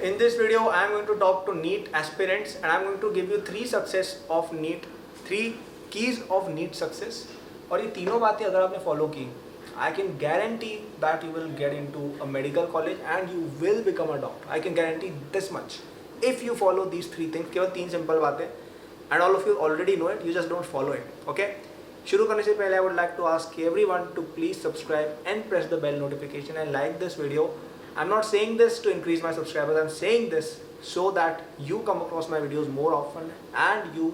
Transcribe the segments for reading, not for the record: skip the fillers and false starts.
In this video, I am going to talk to NEET aspirants and I am going to give you three keys of NEET success. और ये तीनों बातें अगर आपने follow की, I can guarantee that you will get into a medical college and you will become a doctor. I can guarantee this much. If you follow these three things, केवल तीन simple बातें, and all of you already know it, you just don't follow it. Okay? शुरू करने से पहले I would like to ask everyone to please subscribe and press the bell notification and like this video. I'm not saying this to increase my subscribers. I'm saying this so that you come across my videos more often and you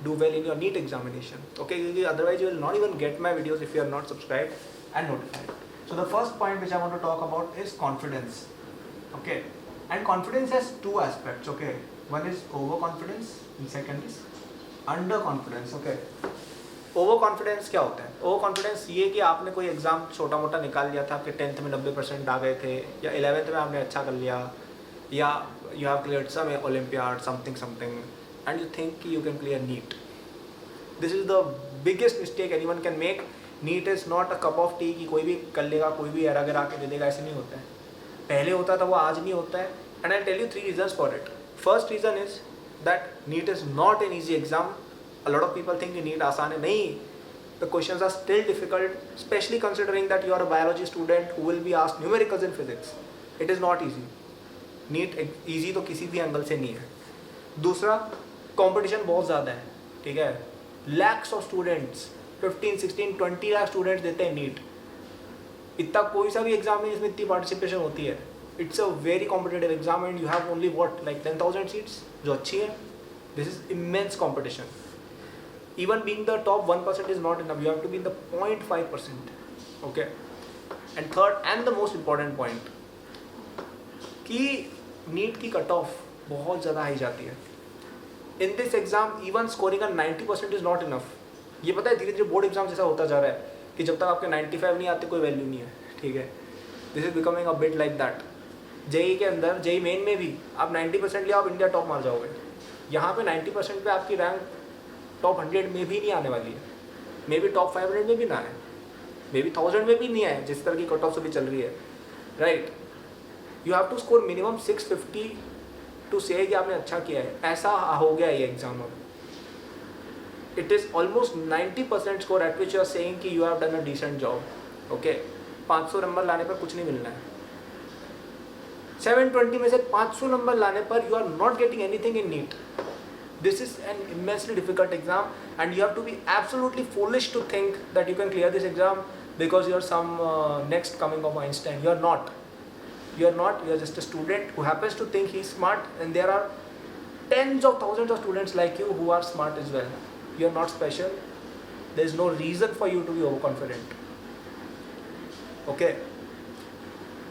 do well in your NEET examination. Okay? Otherwise, you will not even get my videos if you are not subscribed and notified. So the first point which I want to talk about is confidence. Okay? And confidence has two aspects. Okay? One is overconfidence and second is underconfidence. Okay? Over confidence क्या होता है? Over confidence ये कि आपने कोई exam छोटा मोटा निकाल लिया था, आपके 10th में 90% आ गए थे, या 11th में आपने अच्छा कर लिया, या you have cleared some Olympiad something and you think कि you can clear NEET. This is the biggest mistake anyone can make. NEET is not a cup of tea कि कोई भी कर लेगा, कोई भी एरा गिरा के दे देगा. ऐसे नहीं होता है. पहले होता था, वो आज नहीं होता है. And I tell you 3 reasons for it. First reason is that NEET is not an easy exam. A lot of people think NEET आसान है. नहीं, the questions are still difficult, especially considering that you are a biology student who will be asked numericals in physics. It is not easy. NEET easy तो किसी भी angle से नहीं है. दूसरा, कंपटीशन बहुत ज़्यादा है. ठीक है, lakhs of students, 15, 16, 20 lakh students देते हैं नीट. इतना कोई सा भी एग्जाम नहीं जिसमें इतनी पार्टिसिपेशन होती है. It's a very competitive exam and you have only what like 10,000 seats, जो अच्छी है. This is immense competition. Even being the top 1% is not enough. You have to be in the 0.5%. Okay. And third and the most important point कि NEET की cut off बहुत ज़्यादा high जाती है. In this exam even scoring 90% is not enough. ये पता है धीरे धीरे बोर्ड एग्जाम जैसा होता जा रहा है कि जब तक आपके 95 नहीं आते कोई वैल्यू नहीं है. ठीक है, this is becoming a bit like that. JEE के अंदर, जेई मेन में भी आप 90% लिया, आप इंडिया टॉप मार जाओगे. यहाँ पे 90% पे आपकी रैंक टॉप 100 में भी नहीं आने वाली है. मे बी टॉप 500 में भी ना है, मे बी 1000 में भी नहीं आए, जिस तरह की कट ऑफ अभी चल रही है. Right, you have to score minimum 650 to से कि आपने अच्छा किया है. ऐसा हो गया ये एग्जाम. अब it is almost 90% score at which you are saying कि you have done a decent job. Okay, 500 number लाने पर कुछ नहीं मिलना है. 720 में से 500 नंबर लाने पर you are not getting anything in NEET. This is an immensely difficult exam and you have to be absolutely foolish to think that you can clear this exam because you are some next coming of Einstein. You are not. You are not. You are just a student who happens to think he is smart, and there are tens of thousands of students like you who are smart as well. You are not special. There is no reason for you to be overconfident. Okay.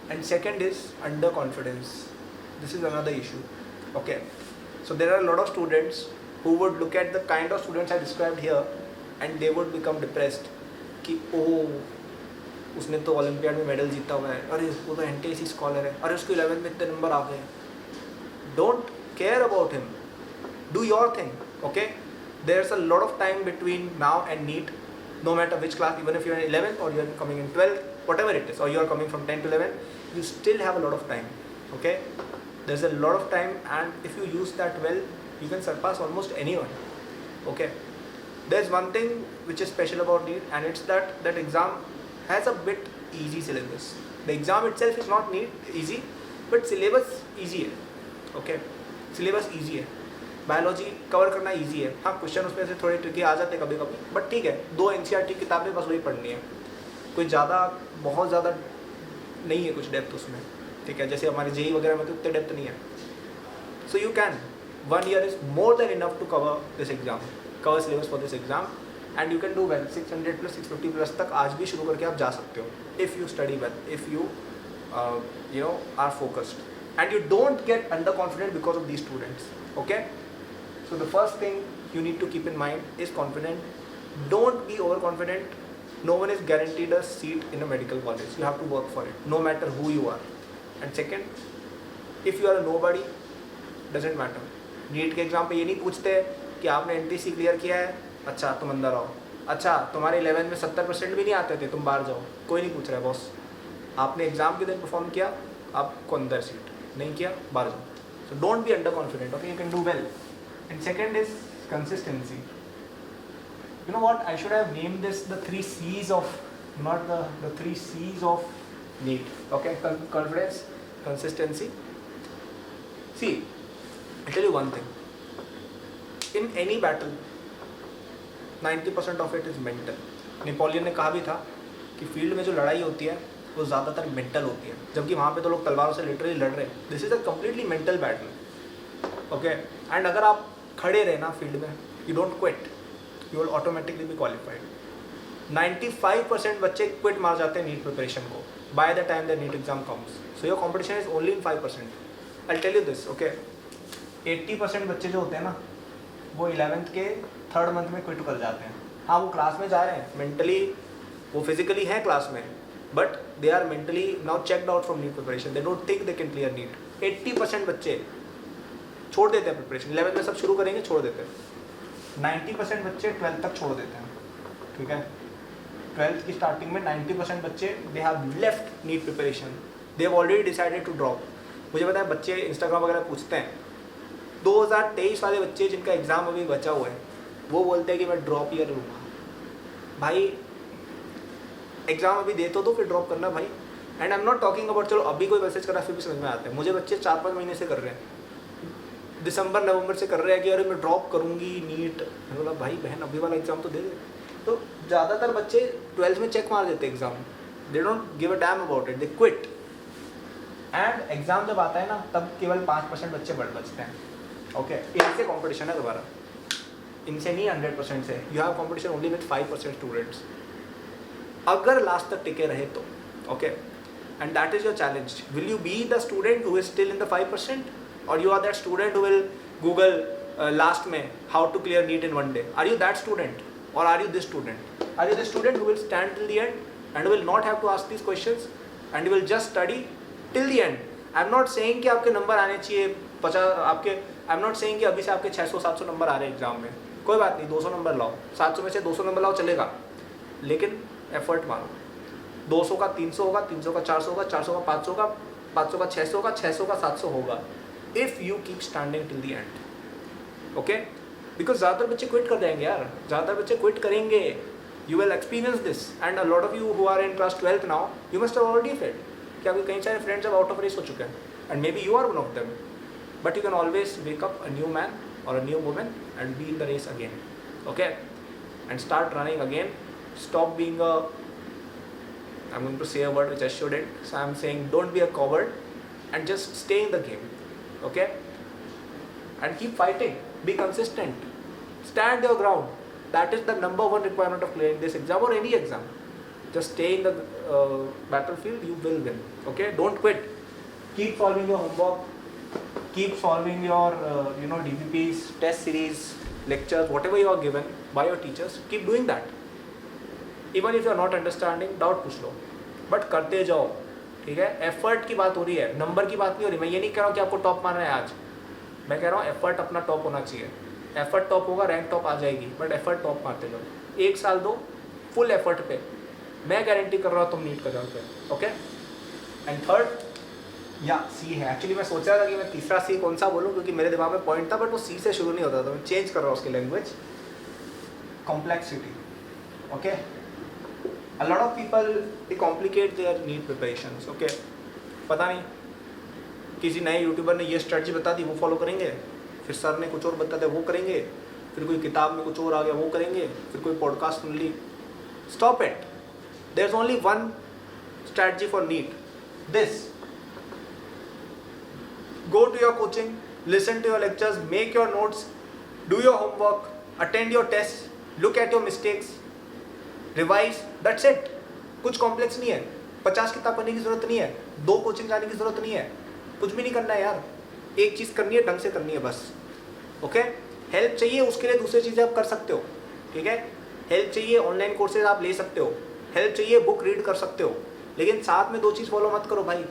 And second is underconfidence. This is another issue. Okay. So there are a lot of students who would look at the kind of students I described here and they would become depressed कि ओह उसने तो olympiad में medal जीता हुआ है, अरे वो तो NTSC स्कॉलर है, अरे उसको 11th में इतने नंबर आ गए. Don't care about him, do your thing. Okay, there is a lot of time between now and NEET. No matter which class, even if you are in 11th or you are coming in 12th, whatever it is, or you are coming from 10 to 11, you still have a lot of time. Okay, there's a lot of time and if you use that well you can surpass almost anyone. Okay, there's one thing which is special about NEET and it's that exam has a bit easy syllabus. The exam itself is not easy but syllabus easy है. Okay, syllabus easy है. Biology cover करना easy है. हाँ, question उसमें से थोड़े tricky आ जाते हैं कभी कभी, बट ठीक है. 2 NCERT किताबें बस वही पढ़नी है. कोई ज़्यादा बहुत ज़्यादा नहीं है कुछ डेप्थ उसमें. ठीक है, जैसे हमारे जेई वगैरह में तो उतने डेप्थ नहीं है. So you can 1 year is more than enough to cover this exam, cover syllabus for this exam and you can do well. 600 plus 650 plus तक आज भी शुरू करके आप जा सकते हो if you study well, if you you know are focused and you don't get under confident because of these students. Okay, so the first thing you need to keep in mind is confident. Don't be over confident. No one is guaranteed a seat in a medical college. You have to work for it, no matter who you are. And second, if you are a nobody, doesn't matter. NEET के exam पे ये नहीं पूछते कि आपने NTC clear किया है, अच्छा तुम अंदर आओ. अच्छा तुम्हारे 11 में 70% भी नहीं आते थे, तुम बाहर जाओ. कोई नहीं पूछ रहा है बॉस. आपने एग्जाम के दिन परफॉर्म किया, आपको अंदर सीट. नहीं किया बाहर जाओ. So don't be underconfident. Okay, you can do well. And second is consistency. You know what? I should have named this the 3 C's of, not the 3 C's of NEET. Okay, confidence, consistency. See, I tell you one thing. In any battle, 90% of it is mental. Napoleon ने कहा भी था कि field में जो लड़ाई होती है वो ज़्यादातर मेंटल होती है, जबकि वहाँ पे तो लोग तलवारों से लिटरली लड़ रहे हैं. This is a completely mental battle. Okay, and अगर आप खड़े रहे ना फील्ड में, you don't quit, you will automatically be qualified. 95% बच्चे क्विट मार जाते हैं नीट प्रिपरेशन को by the time the NEET exam comes. So your competition is only in 5%. I tell you this. Okay, 80% बच्चे जो होते हैं ना वो 11th के 3rd मंथ में क्विट कर जाते हैं. हाँ, वो क्लास में जा रहे हैं, मेंटली वो फिजिकली हैं क्लास में, but they are mentally now checked out from NEET preparation. They don't think they can clear NEET. 80% बच्चे छोड़ देते हैं प्रिपरेशन. 11th में सब शुरू करेंगे, छोड़ देते हैं. 90% बच्चे 12th तक छोड़ देते हैं. ठीक है, 12th की स्टार्टिंग में 90% बच्चे they have left NEET preparation. They have already decided to drop. मुझे पता है बच्चे इंस्टाग्राम वगैरह पूछते हैं, 2023 वाले बच्चे जिनका एग्ज़ाम अभी बचा हुआ है वो बोलते हैं कि मैं ड्रॉप ईयर लूँगा. भाई एग्ज़ाम अभी दे तो फिर ड्रॉप करना भाई. And I am not talking about चलो अभी कोई मैसेज कर रहा है फिर भी समझ में आता है. मुझे बच्चे 4-5 महीने से कर रहे हैं, दिसंबर नवंबर से कर रहे हैं कि अरे मैं ड्रॉप करूँगी नीट. मैं बोला भाई बहन अभी वाला एग्ज़ाम तो दे दे. तो ज़्यादातर बच्चे 12th में चेक मार देते exam. They don't give a damn about it, they quit. And exam जब आता है ना तब केवल 5% बच्चे बचते हैं. ओके, इनसे कॉम्पिटिशन है दोबारा, इनसे नहीं 100% से. You have competition only with 5% students अगर लास्ट तक टिके रहे तो. Okay, and that is your challenge. Will you be the student who is still in the 5% और you are that student who will Google last में how to clear NEET in 1 day? Are you that student और are you this student? Are you the student who will stand till the and and will not have to ask these questions and you will just study till the end? I am not saying कि आपके number आने चाहिए 50 आपके. आई am not saying कि अभी से आपके 600-700 number आ रहे हैं एग्जाम में. कोई बात नहीं, 200 नंबर लाओ. 700 में से 200 नंबर लाओ चलेगा, लेकिन एफर्ट मारो. 200 का 300 होगा, 300 का 400 होगा, 400 का 500 होगा, 500 का 600 होगा, 600 का 700 होगा. If you keep standing till the and. Okay, because ज़्यादातर बच्चे क्विट कर जाएंगे यार, ज़्यादातर बच्चे क्विट करेंगे. You will experience this and a lot of you who are in class 12th now, you must have already failed. कि आपके कई सारे फ्रेंड्स अब आउट ऑफ रेस हो चुके हैं and maybe you are one of them. But you can always wake up a new man or a new woman and be in the race again. Okay, and start running again. Stop being a, I'm going to say a word which I shouldn't, so I'm saying don't be a coward and just stay in the game. Okay, and keep fighting, be consistent, stand your ground. That is the number 1 requirement of clearing this exam or any exam. Just stay in the battlefield, you will win. Okay, don't quit. Keep solving your homework, keep solving your DVPs, test series, lectures, whatever you are given by your teachers. Keep doing that. Even if you are not understanding, doubt पूछ लो, but करते जाओ. ठीक है, effort की बात हो रही है, नंबर की बात नहीं हो रही. मैं ये नहीं कह रहा हूँ कि आपको टॉप मारना है आज. मैं कह रहा हूँ एफर्ट अपना टॉप होना चाहिए. एफर्ट टॉप होगा, रैंक टॉप आ जाएगी, बट एफर्ट टॉप मारते जाओ. 1 साल दो फुल एफर्ट पे, मैं गारंटी कर रहा हूँ तुम नीट कर जाओगे. ओके, एंड थर्ड या सी है. एक्चुअली मैं सोच रहा था कि मैं तीसरा सी कौन सा बोलूँ, क्योंकि मेरे दिमाग में पॉइंट था, बट वो सी से शुरू नहीं होता था. मैं चेंज कर रहा हूँ उसकी language. Complexity. Okay, a lot of people they complicate their NEET preparations. Okay, पता नहीं किसी नए यूट्यूबर ने ये स्ट्रेटजी बता दी, वो फॉलो करेंगे. फिर सर ने कुछ और बता दिया, वो करेंगे. फिर कोई किताब में कुछ और आ गया, वो करेंगे. फिर कोई पॉडकास्ट सुन ली. Stop it. There is only 1 strategy for NEET. This: go to your coaching, listen to your lectures, make your notes, do your homework, attend your tests, look at your mistakes, revise. That's it. कुछ complex नहीं है. 50 किताब पढ़ने की ज़रूरत नहीं है, 2 coaching जाने की ज़रूरत नहीं है, कुछ भी नहीं करना है यार. एक चीज़ करनी है, ढंग से करनी है बस. ओके, हेल्प चाहिए उसके लिए दूसरी चीज़ें आप कर सकते हो. ठीक है, हेल्प चाहिए ऑनलाइन कोर्सेज आप ले सकते हो, हेल्प चाहिए बुक रीड कर सकते हो, लेकिन साथ में 2 चीज़ फॉलो मत करो भाई.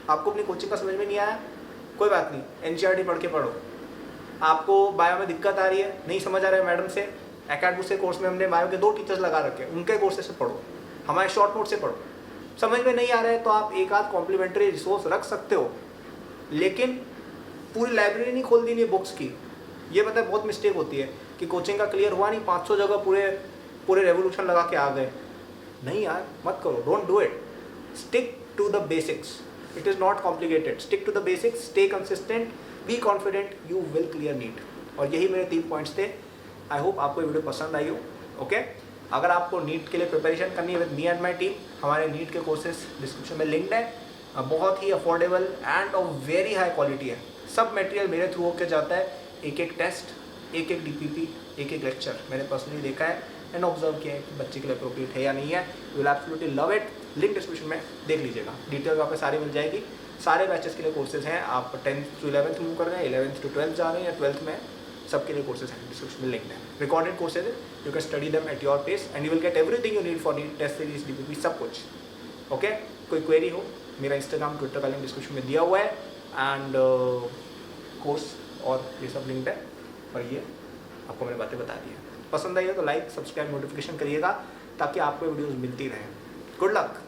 आपको अपनी कोचिंग का समझ में नहीं आया, कोई बात नहीं, NCERT पढ़ के पढ़ो. आपको बायो में दिक्कत आ रही है, नहीं समझ आ रहा है मैडम से, एकेडमी से कोर्स में हमने बायो के 2 टीचर्स लगा रखे हैं, उनके कोर्सेज से पढ़ो, हमारे शॉर्ट नोट से पढ़ो. समझ में नहीं आ रहा है तो आप एक आध कॉम्प्लीमेंट्री रिसोर्स रख सकते हो. लेकिन पूरी लाइब्रेरी नहीं खोल दी नहीं बुक्स की। ये मतलब बहुत मिस्टेक होती है कि कोचिंग का क्लियर हुआ नहीं, 500 जगह पूरे रेवोल्यूशन लगा के आ गए। नहीं यार, मत करो, don't do it. Stick to the basics, it is not complicated. Stick to the basics, stay consistent, be confident, you will clear NEET. और यही मेरे 3 पॉइंट्स थे। आई होप आपको ये वीडियो पसंद आई हो। ओके, अगर आपको नीट के लिए प्रिपरेशन करनी है with me and my team, हमारे नीट के कोर्सेज डिस्क्रिप्शन में लिंक्ड है। बहुत ही affordable and of very high quality है। सब मटेरियल मेरे थ्रू होकर जाता है, एक एक टेस्ट, एक एक DPP, एक एक लेक्चर मैंने पर्सनली देखा है एंड ऑब्जर्व किया है कि बच्चे के लिए अप्रोप्रिएट है या नहीं है। You will absolutely love it. Link description में देख लीजिएगा, डिटेल वहाँ पे सारी मिल जाएगी। सारे बैचेस के लिए कोर्सेज हैं। आप 10th to 11th मूव कर रहे हैं, 11th to 12th जा रहे हैं या 12th में, सबके लिए कोर्सेज हैं, डिस्क्रिप्शन में लिंक है। रिकॉर्डेड कोर्सेज है, you can study them at your pace and you will get everything you need for NEET, test series, DPP, सब कुछ। ओके, कोई क्वेरी हो, मेरा इंस्टाग्राम, ट्विटर का लिंक डिस्क्रिप्शन में दिया हुआ है एंड कोर्स और ये सब लिंक है। और ये आपको मैंने बातें बता दी है। पसंद आई हो तो लाइक, सब्सक्राइब, नोटिफिकेशन करिएगा ताकि आपको वीडियोस मिलती रहें। Good luck.